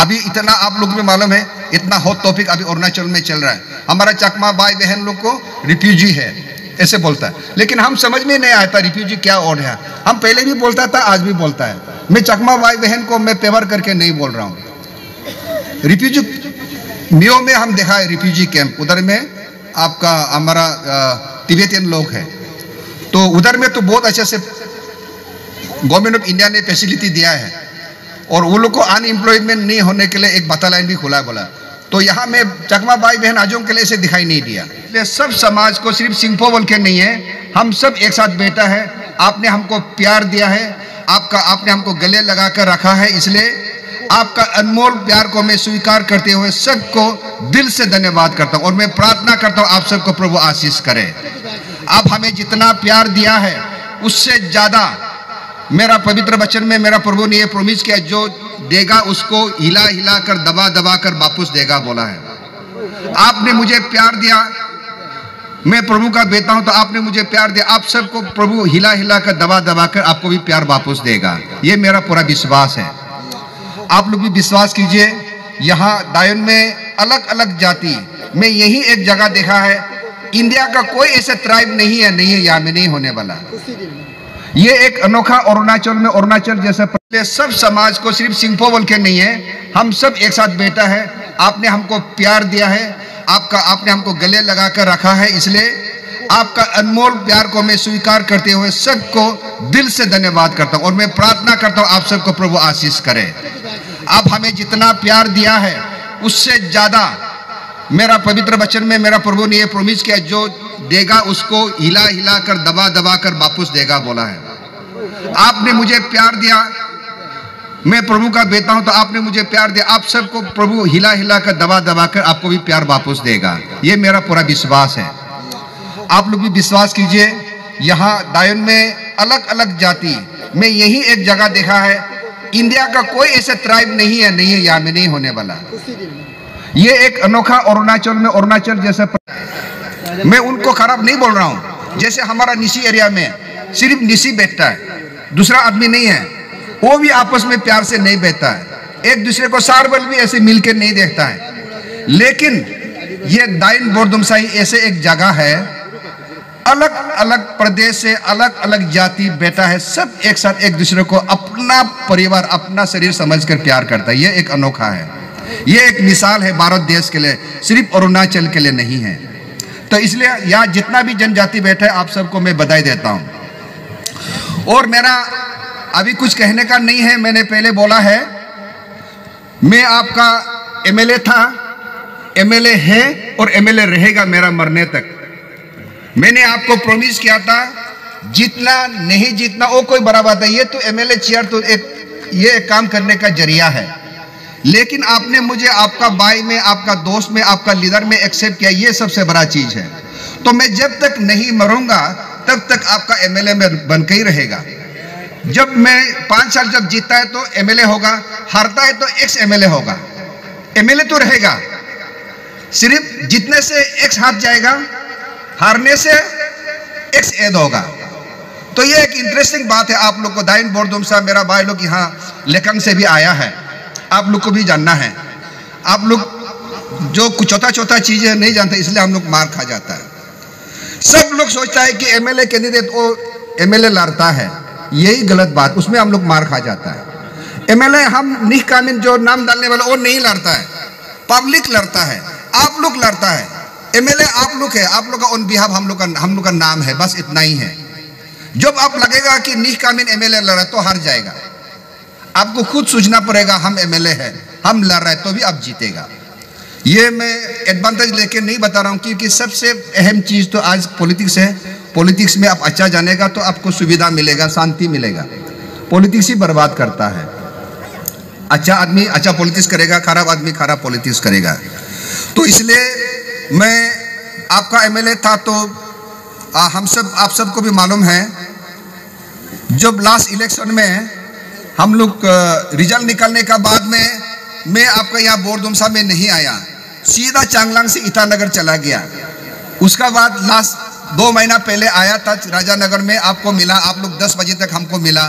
अभी इतना आप लोग भी मालूम है, इतना हॉट टॉपिक अभी अरुणाचल में चल रहा है। हमारा चकमा भाई बहन लोग को रिफ्यूजी है ऐसे बोलता है, लेकिन हम समझ में नहीं आता रिफ्यूजी क्या और है। हम पहले भी बोलता था, आज भी बोलता है। मैं चकमा भाई बहन को मैं पेवर करके नहीं बोल रहा हूँ। रिफ्यूजी मियो में हम देखा है रिफ्यूजी कैंप, उधर में आपका हमारा तिब्बतियन लोग है, तो उधर में तो बहुत अच्छे से गवर्नमेंट ऑफ इंडिया ने फैसिलिटी दिया है, और वो लोग को अनएम्प्लॉयमेंट नहीं होने के लिए एक बता लाइन भी खुला बोला। तो यहाँ में चकमा भाई बहन आजों के लिए ऐसे दिखाई नहीं दिया। इसलिए सब समाज को सिर्फ सिंपो बोल के नहीं है, हम सब एक साथ बैठा है। आपने हमको प्यार दिया है, आपने हमको गले लगा कर रखा है, इसलिए आपका अनमोल प्यार को मैं स्वीकार करते हुए सबको दिल से धन्यवाद करता हूँ। और मैं प्रार्थना करता हूँ आप सबको प्रभु आशीष करे। आप हमें जितना प्यार दिया है उससे ज्यादा मेरा पवित्र वचन में मेरा प्रभु ने ये प्रॉमिस किया, जो देगा उसको हिला हिला कर दबा दबा कर वापस देगा बोला है। आपने मुझे प्यार दिया, मैं प्रभु का बेटा हूं, तो आपने मुझे प्यार दिया। आप सबको प्रभु हिला हिला कर दबा दबा कर आपको भी प्यार वापस देगा, ये मेरा पूरा विश्वास है। आप लोग भी विश्वास कीजिए। यहाँ दायन में अलग अलग जाति में यही एक जगह देखा है, इंडिया का कोई ऐसा ट्राइब नहीं है यहाँ में नहीं होने वाला। ये एक अनोखा अरुणाचल में, अरुणाचल जैसा सब समाज को सिर्फ सिंपो बोल के नहीं है, हम सब एक साथ बैठा है। आपने हमको प्यार दिया है, आपने हमको गले लगा कर रखा है, इसलिए आपका अनमोल प्यार को मैं स्वीकार करते हुए सबको दिल से धन्यवाद करता हूँ। और मैं प्रार्थना करता हूँ आप सबको प्रभु आशीष करे। आप हमें जितना प्यार दिया है उससे ज्यादा मेरा पवित्र वचन में मेरा प्रभु ने ये प्रॉमिस किया, जो देगा उसको हिला हिला कर दबा दबा कर वापस देगा बोला है। आपने मुझे प्यार दिया, मैं प्रभु का बेटा हूं, तो आपने मुझे प्यार दिया। आप सबको प्रभु हिला हिला कर दबा दबा कर आपको भी प्यार वापस देगा, ये मेरा पूरा विश्वास है। आप लोग भी विश्वास कीजिए। यहाँ दायन में अलग अलग जाति में यही एक जगह देखा है, इंडिया का कोई ऐसा ट्राइब नहीं है यहाँ में नहीं होने वाला। ये एक अनोखा अरुणाचल में, अरुणाचल जैसा। मैं उनको खराब नहीं बोल रहा हूँ, जैसे हमारा निसी एरिया में सिर्फ निसी बैठता है, दूसरा आदमी नहीं है, वो भी आपस में प्यार से नहीं बैठता है, एक दूसरे को सारबल भी ऐसे मिलकर नहीं देखता है। लेकिन ये दाइन बोरदुमसाई ऐसे एक जगह है, अलग अलग प्रदेश से अलग अलग जाति बैठा है, सब एक साथ एक दूसरे को अपना परिवार अपना शरीर समझकर प्यार करता है। ये एक अनोखा है, ये एक मिसाल है भारत देश के लिए, सिर्फ अरुणाचल के लिए नहीं है। तो इसलिए यहाँ जितना भी जनजाति बैठा है आप सबको मैं बधाई देता हूँ। और मेरा अभी कुछ कहने का नहीं है, मैंने पहले बोला है मैं आपका एमएलए था, एमएलए है और एमएलए रहेगा मेरा मरने तक। मैंने आपको प्रॉमिस किया था, जितना नहीं जितना वो कोई बड़ा बात है, ये तो एमएलए चेयर तो ये एक काम करने का जरिया है, लेकिन आपने मुझे आपका भाई में, आपका दोस्त में, आपका लीडर में एक्सेप्ट किया, ये सबसे बड़ा चीज है। तो मैं जब तक नहीं मरूंगा तब तक आपका एमएलए में बन के ही रहेगा। जब मैं 5 साल जब जीतता है तो एमएलए होगा, हारता है तो एक्स एमएलए होगा, एमएलए तो रहेगा। सिर्फ जीतने से एक्स हाथ जाएगा, हारने से एक्स ऐड होगा। तो ये एक इंटरेस्टिंग बात है। आप लोग को दाइन बोरदुमसा मेरा भाई लोग यहाँ लेकंग से भी आया है, आप लोग को भी जानना है। आप लोग जो कुछ छोटा चीजें नहीं जानते, इसलिए हम लोग मार खा जाता है। सब लोग सोचता है कि एमएलए कैंडिडेट वो एमएलए लड़ता है, यही गलत बात, उसमें हम लोग मार खा जाता है। एमएलए हम निह कामिन जो नाम डालने वाला वो नहीं लड़ता है, पब्लिक लड़ता है, आप लोग लड़ता है। एमएलए आप लोग है, आप लोग का ऑन बिहाफ हम लोग का नाम है, बस इतना ही है। जब आप लगेगा कि निह कामिन एमएलए लड़ा तो हार जाएगा, आपको खुद सोचना पड़ेगा हम एमएलए है, हम लड़ रहे तो भी आप जीतेगा। ये मैं एडवांटेज लेके नहीं बता रहा हूँ, क्योंकि सबसे अहम चीज़ तो आज पॉलिटिक्स है। पॉलिटिक्स में आप अच्छा जानेगा तो आपको सुविधा मिलेगा, शांति मिलेगा। पॉलिटिक्स ही बर्बाद करता है। अच्छा आदमी अच्छा पॉलिटिक्स करेगा, खराब आदमी खराब पॉलिटिक्स करेगा। तो इसलिए मैं आपका एमएलए था, तो आप सबको भी मालूम है, जब लास्ट इलेक्शन में हम लोग रिजल्ट निकलने का बाद में मैं आपका यहाँ बोरदुमसा में नहीं आया, सीधा चांगलांग से ईटानगर चला गया। उसका बाद लास्ट 2 महीना पहले आया था राजानगर में, आपको मिला, आप लोग 10 बजे तक हमको मिला।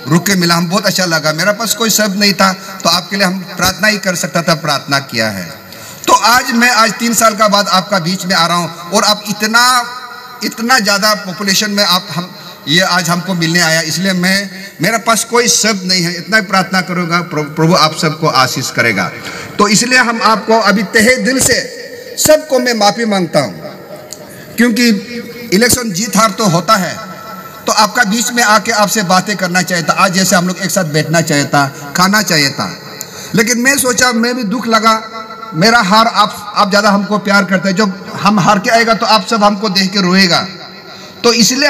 रुक के मिला, हम बहुत अच्छा लगा। मेरा पास कोई शब्द नहीं था, तो आपके लिए हम प्रार्थना ही कर सकता था, प्रार्थना किया है। तो आज मैं 3 साल का बाद आपका बीच में आ रहा हूँ, और आप इतना ज़्यादा पॉपुलेशन में ये आज हमको मिलने आया, इसलिए मेरा पास कोई शब्द नहीं है। इतना ही प्रार्थना करूँगा, प्रभु आप सबको आशीष करेगा। तो इसलिए हम आपको अभी तहे दिल से सबको मैं माफ़ी मांगता हूँ, क्योंकि इलेक्शन जीत हार तो होता है, तो आपका बीच में आके आपसे बातें करना चाहिए था। आज जैसे हम लोग एक साथ बैठना चाहिए था, खाना चाहिए था, लेकिन मैं सोचा, मैं भी दुख लगा, मेरा हार आप ज़्यादा हमको प्यार करते हैं। जब हम हार के आएगा तो आप सब हमको देख के रोएगा, तो इसलिए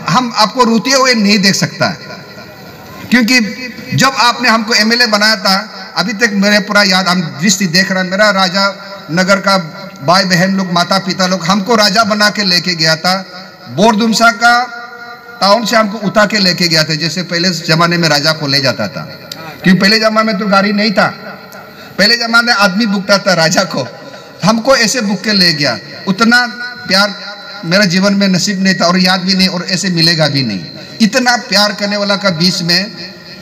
हम आपको रोते हुए नहीं देख सकता है। क्योंकि जब आपने हमको एमएलए बनाया था, अभी तक मेरे पूरा याद, हम दृष्टि देख रहा है, मेरा राजा नगर का भाई बहन लोग, माता पिता लोग हमको राजा बना के लेके गया था। बोरदुमसा का टाउन से हमको उठा के लेके गया था, जैसे पहले जमाने में राजा को ले जाता था। क्योंकि पहले जमाने में तो गाड़ी नहीं था, पहले जमाने में आदमी बुकता था राजा को, हमको ऐसे बुक के ले गया। उतना प्यार मेरा जीवन में नसीब नहीं था, और याद भी नहीं, और ऐसे मिलेगा भी नहीं। इतना प्यार करने वाला का बीच में,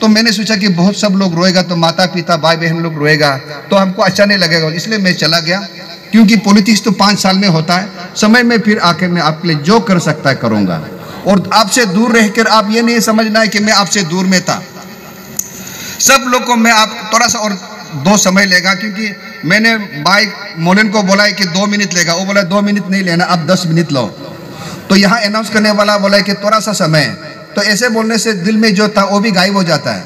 तो मैंने सोचा कि बहुत सब लोग रोएगा, तो माता पिता भाई बहन लोग रोएगा, तो हमको अच्छा नहीं लगेगा, इसलिए मैं चला गया। क्योंकि पॉलिटिक्स तो 5 साल में होता है, समय में फिर आके मैं आपके लिए जो कर सकता है करूँगा। और आपसे दूर रहकर आप ये नहीं समझना है कि मैं आपसे दूर में था। सब लोग को मैं आप थोड़ा सा और 2 समय लेगा, क्योंकि मैंने भाई मोलन को बोला है कि 2 मिनट लेगा, वो बोला 2 मिनट नहीं लेना, आप 10 मिनट लो। तो यहाँ अनाउंस करने वाला बोला है कि थोड़ा सा समय, तो ऐसे बोलने से दिल में जो था वो भी गायब हो जाता है,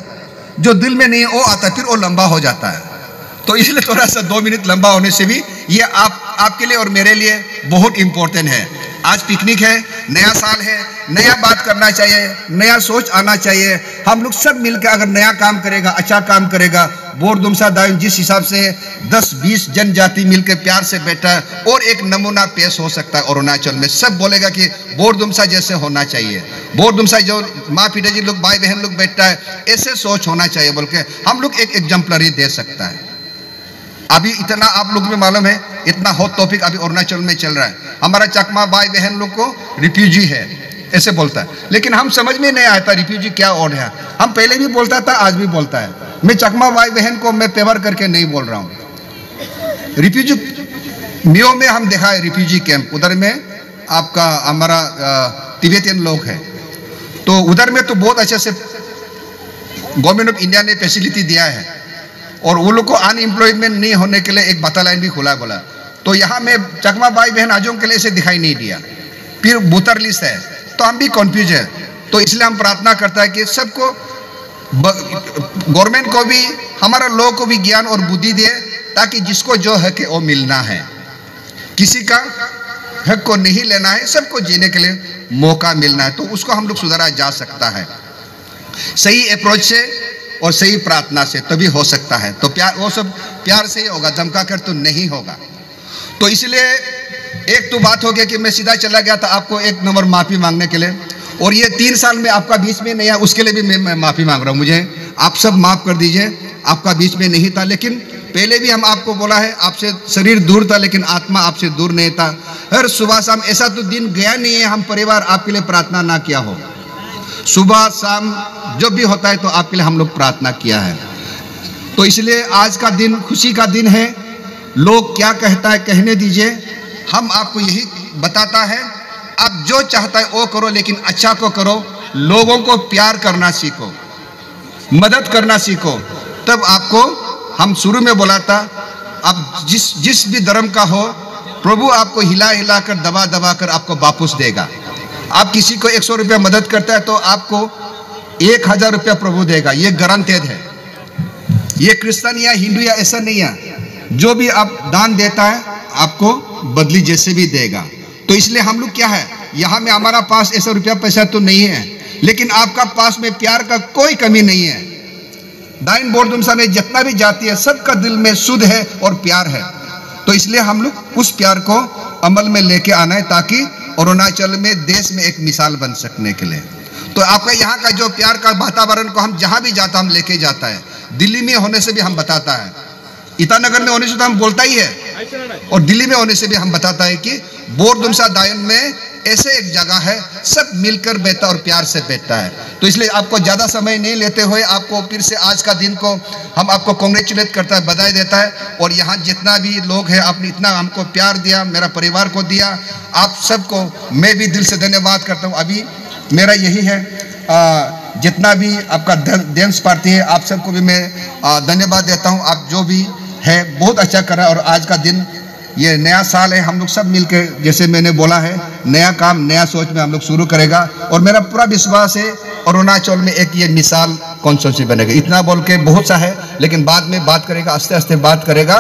जो दिल में नहीं है वो आता है, फिर वो लंबा हो जाता है। तो इसलिए थोड़ा सा 2 मिनट लंबा होने से भी ये आपके लिए और मेरे लिए बहुत इम्पोर्टेंट है। आज पिकनिक है, नया साल है, नया बात करना चाहिए, नया सोच आना चाहिए। हम लोग सब मिलकर अगर नया काम करेगा, अच्छा काम करेगा, बोरदुमसा दायूं जिस हिसाब से 10-20 जनजाति मिलकर प्यार से बैठा है, और एक नमूना पेश हो सकता है अरुणाचल में। सब बोलेगा कि बोरदुमसा जैसे होना चाहिए, बोरदुमसा जो माँ पिताजी लोग भाई बहन लोग बैठता है, ऐसे सोच होना चाहिए बोल के हम लोग एक एग्जाम्पलरी दे सकता है। अभी इतना आप लोग में मालूम है, इतना हॉट टॉपिक अभी अरुणाचल में चल रहा है। हमारा चकमा भाई बहन लोग को रिफ्यूजी है ऐसे बोलता है, लेकिन हम समझ में नहीं आता रिफ्यूजी क्या और है। हम पहले भी बोलता था, आज भी बोलता है। मैं चकमा भाई बहन को मैं पेवर करके नहीं बोल रहा हूँ। रिफ्यूजी मियो में हम देखा है, रिफ्यूजी कैंप उधर में आपका हमारा तिब्बतियन लोग है, तो उधर में तो बहुत अच्छे से गवर्नमेंट ऑफ इंडिया ने फैसिलिटी दिया है, और वो लोग को अनएम्प्लॉयमेंट नहीं होने के लिए एक बता लाइन भी खुला बोला। तो यहाँ में चकमा भाई बहन आजों के लिए इसे दिखाई नहीं दिया। फिर बूथर लिस्ट है, तो हम भी कन्फ्यूज है। तो इसलिए हम प्रार्थना करता है कि सबको, गवर्नमेंट को भी, हमारा लोगों को भी ज्ञान और बुद्धि दे, ताकि जिसको जो हक है वो मिलना है, किसी का हक को नहीं लेना है, सबको जीने के लिए मौका मिलना है। तो उसको हम लोग सुधारा जा सकता है सही अप्रोच से और सही प्रार्थना से, तभी हो सकता है। तो प्यार, वो सब प्यार से ही होगा, धमका कर तो नहीं होगा। तो इसलिए एक तो बात हो गया कि मैं सीधा चला गया था आपको 1 नंबर माफ़ी मांगने के लिए, और ये 3 साल में आपका बीच में नहीं है, उसके लिए भी मैं माफ़ी मांग रहा हूँ। मुझे आप सब माफ़ कर दीजिए, आपका बीच में नहीं था। लेकिन पहले भी हम आपको बोला है, आपसे शरीर दूर था लेकिन आत्मा आपसे दूर नहीं था। हर सुबह शाम ऐसा तो दिन गया नहीं है हम परिवार आपके लिए प्रार्थना ना किया हो। सुबह शाम जब भी होता है तो आपके लिए हम लोग प्रार्थना किया है। तो इसलिए आज का दिन खुशी का दिन है। लोग क्या कहता है कहने दीजिए, हम आपको यही बताता है, आप जो चाहता है वो करो, लेकिन अच्छा को करो। लोगों को प्यार करना सीखो, मदद करना सीखो। तब आपको, हम शुरू में बोला था, आप जिस भी धर्म का हो, प्रभु आपको हिला हिला कर दबा दबा कर आपको वापस देगा। आप किसी को 100 रुपया मदद करता है तो आपको 1000 रुपया प्रभु देगा, ये गारंटेड है। ये क्रिश्चियन या हिंदू या ऐसा नहीं है, जो भी आप दान देता है आपको बदली जैसे भी देगा। तो इसलिए हम लोग क्या है, यहाँ में हमारा पास ऐसा रुपया पैसा तो नहीं है, लेकिन आपका पास में प्यार का कोई कमी नहीं है। दायूं बोरदुमसा में जितना भी जाति है, सबका दिल में शुद्ध है और प्यार है। तो इसलिए हम लोग उस प्यार को अमल में लेके आना है, ताकि अरुणाचल में, देश में एक मिसाल बन सकने के लिए। तो आपका यहाँ का जो प्यार का वातावरण को हम जहाँ भी जाता हम लेके जाता है। दिल्ली में होने से भी हम बताता है, ईटानगर में होने से तो हम बोलता ही है, और दिल्ली में होने से भी हम बताता है कि बोरदुमसा दायूं में ऐसे एक जगह है, सब मिलकर बैठता और प्यार से बैठता है। तो इसलिए आपको ज़्यादा समय नहीं लेते हुए आपको फिर से आज का दिन को हम आपको कॉन्ग्रेचुलेट करता है, बधाई देता है। और यहाँ जितना भी लोग हैं, आपने इतना हमको प्यार दिया, मेरा परिवार को दिया, आप सबको मैं भी दिल से धन्यवाद करता हूँ। अभी मेरा यही है, जितना भी आपका डेंस पार्टी है, आप सबको भी मैं धन्यवाद देता हूँ। आप जो भी है बहुत अच्छा कर रहा है। और आज का दिन, ये नया साल है, हम लोग सब मिलकर, जैसे मैंने बोला है, नया काम नया सोच में हम लोग शुरू करेगा। और मेरा पूरा विश्वास है अरुणाचल में एक ये मिसाल कॉन्स्टिट्यूंसी बनेगा। इतना बोल के बहुत सा है, लेकिन बाद में बात करेगा, आस्ते आस्ते बात करेगा।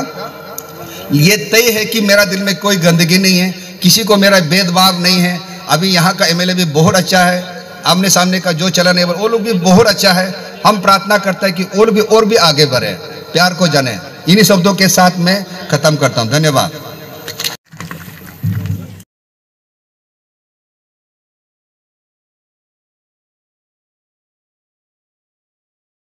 ये तय है कि मेरा दिल में कोई गंदगी नहीं है, किसी को मेरा भेदभाव नहीं है। अभी यहाँ का एमएलए भी बहुत अच्छा है, आमने सामने का जो चलन है वो लोग भी बहुत अच्छा है। हम प्रार्थना करते हैं कि और भी आगे बढ़े, प्यार को जाने। इन्हीं शब्दों के साथ मैं खत्म करता हूँ। धन्यवाद।